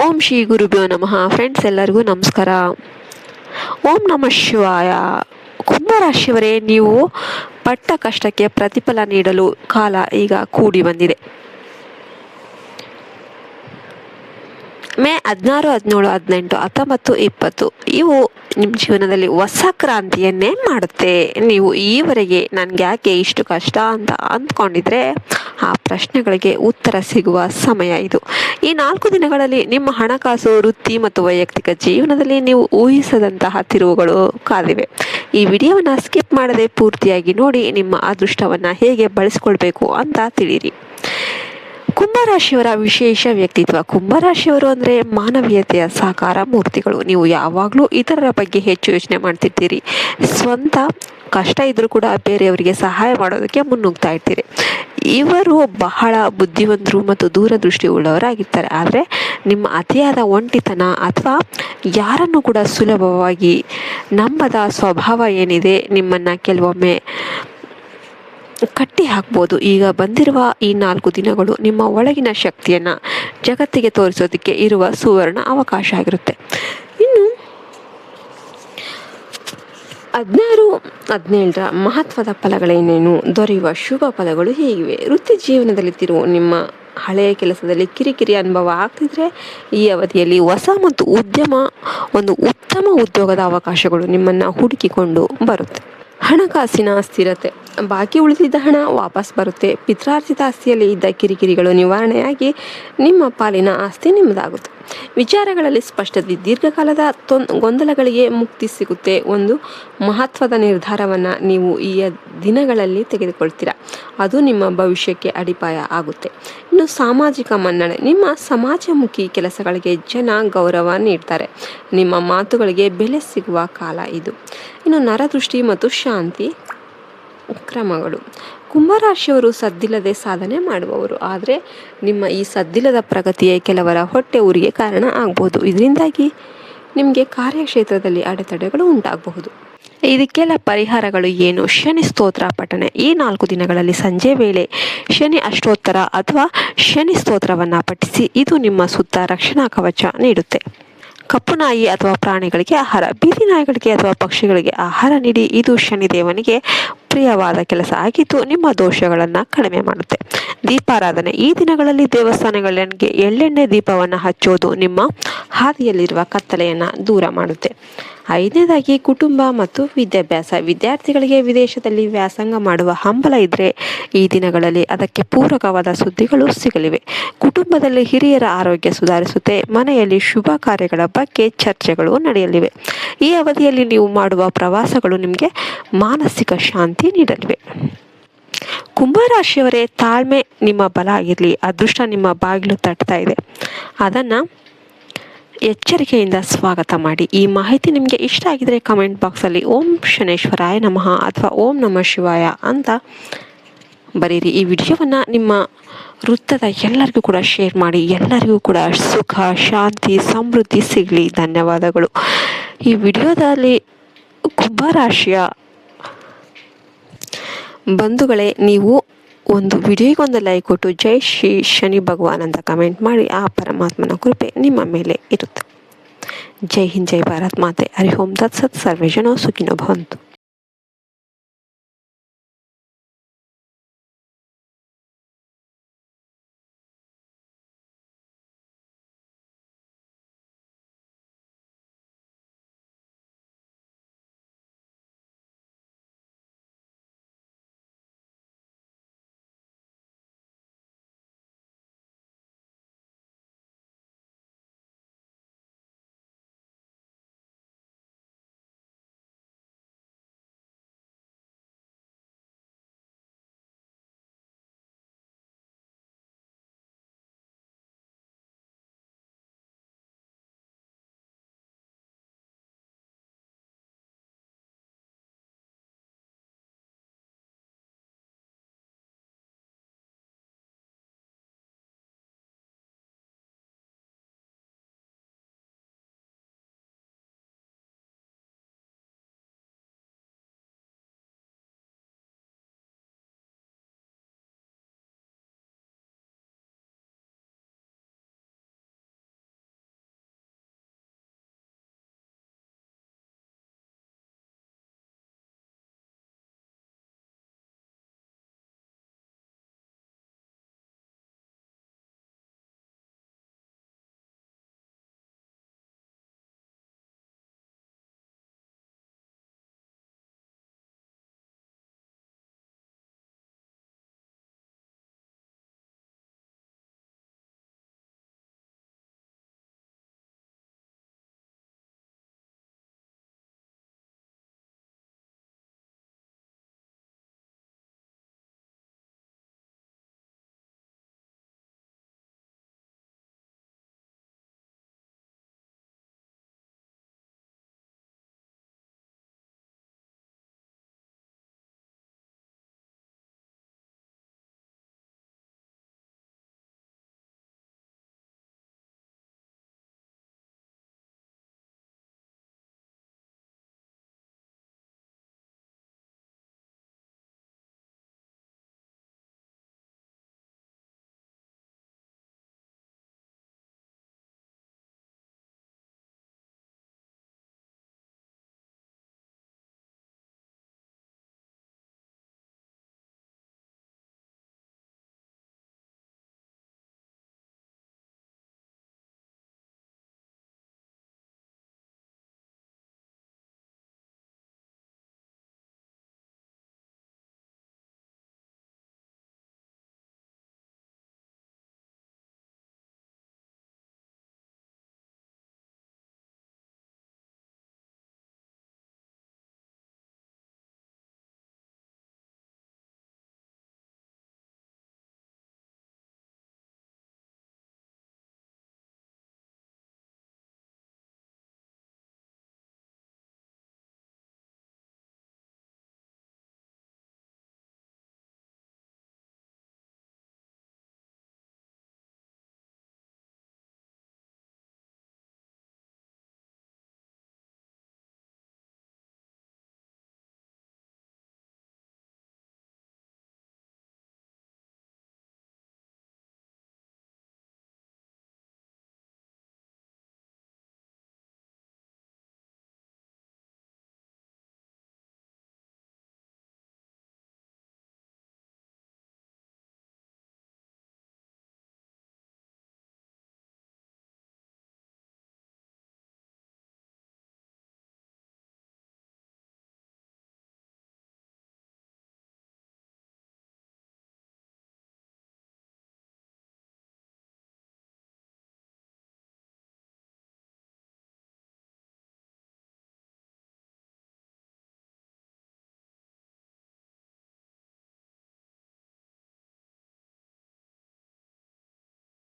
ಓಂ ಶ್ರೀ ಗುರುಭ್ಯೋ ನಮಃ. ಫ್ರೆಂಡ್ಸ್, ಎಲ್ಲರಿಗೂ ನಮಸ್ಕಾರ. ಓಂ ನಮಃ ಶಿವಾಯ. ಕುಂಭರಾಶಿಯವರೇ, ನೀವು ಪಟ್ಟ ಕಷ್ಟಕ್ಕೆ ಪ್ರತಿಫಲ ನೀಡಲು ಕಾಲ ಈಗ ಕೂಡಿ ಬಂದಿದೆ. ಮೇ 16, 17, 18, 19, 20 ಇವು ನಿಮ್ಮ ಜೀವನದಲ್ಲಿ ಹೊಸ ಕ್ರಾಂತಿಯನ್ನೇ ಮಾಡುತ್ತೆ. ನೀವು ಈವರೆಗೆ ನನಗೆ ಯಾಕೆ ಇಷ್ಟು ಕಷ್ಟ ಅಂತ ಅಂದ್ಕೊಂಡಿದ್ರೆ ಆ ಪ್ರಶ್ನೆಗಳಿಗೆ ಉತ್ತರ ಸಿಗುವ ಸಮಯ ಇದು. ಈ 4 ದಿನಗಳಲ್ಲಿ ನಿಮ್ಮ ಹಣಕಾಸು, ವೃತ್ತಿ ಮತ್ತು ವೈಯಕ್ತಿಕ ಜೀವನದಲ್ಲಿ ನೀವು ಊಹಿಸದಂತಹ ತಿರುವುಗಳು ಕಾದಿವೆ. ಈ ವಿಡಿಯೋವನ್ನು ಸ್ಕಿಪ್ ಮಾಡದೆ ಪೂರ್ತಿಯಾಗಿ ನೋಡಿ ನಿಮ್ಮ ಅದೃಷ್ಟವನ್ನು ಹೇಗೆ ಬಳಸಿಕೊಳ್ಬೇಕು ಅಂತ ತಿಳಿಯಿರಿ. ಕುಂಭರಾಶಿಯವರ ವಿಶೇಷ ವ್ಯಕ್ತಿತ್ವ. ಕುಂಭರಾಶಿಯವರು ಅಂದರೆ ಮಾನವೀಯತೆಯ ಸಾಕಾರ ಮೂರ್ತಿಗಳು. ನೀವು ಯಾವಾಗಲೂ ಇತರರ ಬಗ್ಗೆ ಹೆಚ್ಚು ಯೋಚನೆ ಮಾಡ್ತಿರ್ತೀರಿ. ಸ್ವಂತ ಕಷ್ಟ ಇದ್ರೂ ಕೂಡ ಬೇರೆಯವರಿಗೆ ಸಹಾಯ ಮಾಡೋದಕ್ಕೆ ಮುನ್ನುಗ್ತಾ ಇರ್ತೀರಿ. ಇವರು ಬಹಳ ಬುದ್ಧಿವಂತರು ಮತ್ತು ದೂರದೃಷ್ಟಿ ಉಳ್ಳವರಾಗಿರ್ತಾರೆ. ಆದರೆ ನಿಮ್ಮ ಅತಿಯಾದ ಒಂಟಿತನ ಅಥವಾ ಯಾರನ್ನು ಕೂಡ ಸುಲಭವಾಗಿ ನಂಬದ ಸ್ವಭಾವ ಏನಿದೆ ನಿಮ್ಮನ್ನು ಕೆಲವೊಮ್ಮೆ ಕಟ್ಟಿ ಹಾಕ್ಬೋದು. ಈಗ ಬಂದಿರುವ ಈ 4 ದಿನಗಳು ನಿಮ್ಮ ಒಳಗಿನ ಶಕ್ತಿಯನ್ನು ಜಗತ್ತಿಗೆ ತೋರಿಸೋದಕ್ಕೆ ಇರುವ ಸುವರ್ಣ ಅವಕಾಶ ಆಗಿರುತ್ತೆ. ಇನ್ನು 16, 17ರ ಮಹತ್ವದ ಫಲಗಳೇನೇನು, ದೊರೆಯುವ ಶುಭ ಫಲಗಳು ಹೀಗಿವೆ. ವೃತ್ತಿ ಜೀವನದಲ್ಲಿ ತಿರುವು. ನಿಮ್ಮ ಹಳೆಯ ಕೆಲಸದಲ್ಲಿ ಕಿರಿಕಿರಿ ಅನುಭವ ಆಗ್ತಿದ್ರೆ ಈ ಅವಧಿಯಲ್ಲಿ ಹೊಸ ಮತ್ತು ಒಂದು ಉತ್ತಮ ಉದ್ಯೋಗದ ಅವಕಾಶಗಳು ನಿಮ್ಮನ್ನು ಹುಡುಕಿಕೊಂಡು ಬರುತ್ತೆ. ಹಣಕಾಸಿನ ಸ್ಥಿರತೆ. ಬಾಕಿ ಉಳಿದಿದ್ದ ಹಣ ವಾಪಸ್ ಬರುತ್ತೆ. ಪಿತ್ರಾರ್ಜಿತ ಆಸ್ತಿಯಲ್ಲಿ ಇದ್ದ ಕಿರಿಕಿರಿಗಳು ನಿವಾರಣೆಯಾಗಿ ನಿಮ್ಮ ಪಾಲಿನ ಆಸ್ತಿ ನಿಮ್ಮದಾಗುತ್ತೆ. ವಿಚಾರಗಳಲ್ಲಿ ಸ್ಪಷ್ಟತೆ. ದೀರ್ಘಕಾಲದ ಗೊಂದಲಗಳಿಗೆ ಮುಕ್ತಿ ಸಿಗುತ್ತೆ. ಒಂದು ಮಹತ್ವದ ನಿರ್ಧಾರವನ್ನು ನೀವು ಈ ದಿನಗಳಲ್ಲಿ ತೆಗೆದುಕೊಳ್ತೀರಾ. ಅದು ನಿಮ್ಮ ಭವಿಷ್ಯಕ್ಕೆ ಅಡಿಪಾಯ ಆಗುತ್ತೆ. ಇನ್ನು ಸಾಮಾಜಿಕ ಮನ್ನಣೆ. ನಿಮ್ಮ ಸಮಾಜಮುಖಿ ಕೆಲಸಗಳಿಗೆ ಜನ ಗೌರವ ನೀಡ್ತಾರೆ. ನಿಮ್ಮ ಮಾತುಗಳಿಗೆ ಬೆಲೆ ಸಿಗುವ ಕಾಲ ಇದು. ಇನ್ನು ನರದೃಷ್ಟಿ ಮತ್ತು ಶಾಂತಿ ಕ್ರಮಗಳು. ಕುಂಭರಾಶಿಯವರು ಸದ್ದಿಲ್ಲದೆ ಸಾಧನೆ ಮಾಡುವವರು. ಆದರೆ ನಿಮ್ಮ ಈ ಸದ್ದಿಲ್ಲದ ಪ್ರಗತಿಯೇ ಕೆಲವರ ಹೊಟ್ಟೆ ಊರಿಗೆ ಕಾರಣ ಆಗಬಹುದು. ಇದರಿಂದಾಗಿ ನಿಮಗೆ ಕಾರ್ಯಕ್ಷೇತ್ರದಲ್ಲಿ ಅಡೆತಡೆಗಳು ಉಂಟಾಗಬಹುದು. ಇದಕ್ಕೆಲ್ಲ ಪರಿಹಾರಗಳು ಏನು? ಶನಿ ಸ್ತೋತ್ರ ಪಠನೆ. ಈ 4 ದಿನಗಳಲ್ಲಿ ಸಂಜೆ ವೇಳೆ ಶನಿ ಅಷ್ಟೋತ್ತರ ಅಥವಾ ಶನಿ ಸ್ತೋತ್ರವನ್ನು ಪಠಿಸಿ. ಇದು ನಿಮ್ಮ ಸುತ್ತ ರಕ್ಷಣಾ ಕವಚ ನೀಡುತ್ತೆ. ಕಪ್ಪು ನಾಯಿ ಅಥವಾ ಪ್ರಾಣಿಗಳಿಗೆ ಆಹಾರ. ಬೀದಿ ನಾಯಿಗಳಿಗೆ ಅಥವಾ ಪಕ್ಷಿಗಳಿಗೆ ಆಹಾರ ನೀಡಿ. ಇದು ಶನಿದೇವನಿಗೆ ಪ್ರಿಯವಾದ ಕೆಲಸ ಆಗಿದ್ದು ನಿಮ್ಮ ದೋಷಗಳನ್ನು ಕಡಿಮೆ ಮಾಡುತ್ತೆ. ದೀಪಾರಾಧನೆ. ಈ ದಿನಗಳಲ್ಲಿ ದೇವಸ್ಥಾನಗಳಿಗೆ ಎಳ್ಳೆಣ್ಣೆ ದೀಪವನ್ನು ಹಚ್ಚೋದು ನಿಮ್ಮ ಹಾದಿಯಲ್ಲಿರುವ ಕತ್ತಲೆಯನ್ನು ದೂರ ಮಾಡುತ್ತೆ. 5ನೇದಾಗಿ ಕುಟುಂಬ ಮತ್ತು ವಿದ್ಯಾಭ್ಯಾಸ. ವಿದ್ಯಾರ್ಥಿಗಳಿಗೆ ವಿದೇಶದಲ್ಲಿ ವ್ಯಾಸಂಗ ಮಾಡುವ ಹಂಬಲ ಇದ್ದರೆ ಈ ದಿನಗಳಲ್ಲಿ ಅದಕ್ಕೆ ಪೂರಕವಾದ ಸುದ್ದಿಗಳು ಸಿಗಲಿವೆ. ಕುಟುಂಬದಲ್ಲಿ ಹಿರಿಯರ ಆರೋಗ್ಯ ಸುಧಾರಿಸುತ್ತೆ. ಮನೆಯಲ್ಲಿ ಶುಭ ಕಾರ್ಯಗಳ ಬಗ್ಗೆ ಚರ್ಚೆಗಳು ನಡೆಯಲಿವೆ. ಈ ಅವಧಿಯಲ್ಲಿ ನೀವು ಮಾಡುವ ಪ್ರವಾಸಗಳು ನಿಮಗೆ ಮಾನಸಿಕ ಶಾಂತಿ ನೀಡಲಿವೆ. ಕುಂಭರಾಶಿಯವರೇ, ತಾಳ್ಮೆ ನಿಮ್ಮ ಬಲ ಆಗಿರಲಿ. ಅದೃಷ್ಟ ನಿಮ್ಮ ಬಾಗಿಲು ತಟ್ತಾ ಇದೆ. ಅದನ್ನು ಎಚ್ಚರಿಕೆಯಿಂದ ಸ್ವಾಗತ ಮಾಡಿ. ಈ ಮಾಹಿತಿ ನಿಮಗೆ ಇಷ್ಟ ಆಗಿದ್ರೆ ಕಮೆಂಟ್ ಬಾಕ್ಸಲ್ಲಿ ಓಂ ಶನೇಶ್ವರಾಯ ನಮಃ ಅಥವಾ ಓಂ ನಮಃ ಶಿವಾಯ ಅಂತ ಬರೀರಿ. ಈ ವಿಡಿಯೋವನ್ನು ನಿಮ್ಮ ವೃತ್ತದ ಎಲ್ಲರಿಗೂ ಕೂಡ ಶೇರ್ ಮಾಡಿ. ಎಲ್ಲರಿಗೂ ಕೂಡ ಸುಖ, ಶಾಂತಿ, ಸಮೃದ್ಧಿ ಸಿಗಲಿ. ಧನ್ಯವಾದಗಳು. ಈ ವಿಡಿಯೋದಲ್ಲಿ ಕುಂಭರಾಶಿಯ ಬಂಧುಗಳೇ, ನೀವು ಒಂದು ವಿಡಿಯೋಗೊಂದು ಲೈಕ್ ಕೊಟ್ಟು ಜೈ ಶ್ರೀ ಶನಿ ಭಗವಾನ್ ಅಂತ ಕಮೆಂಟ್ ಮಾಡಿ. ಆ ಪರಮಾತ್ಮನ ಕೃಪೆ ನಿಮ್ಮ ಮೇಲೆ ಇರುತ್ತೆ. ಜೈ ಹಿಂದ್, ಜೈ ಭಾರತ್ ಮಾತೆ. ಹರಿ ಓಂ ತತ್ಸತ್. ಸರ್ವೇ ಜನ ಸುಖಿನೋ ಭವಂತು.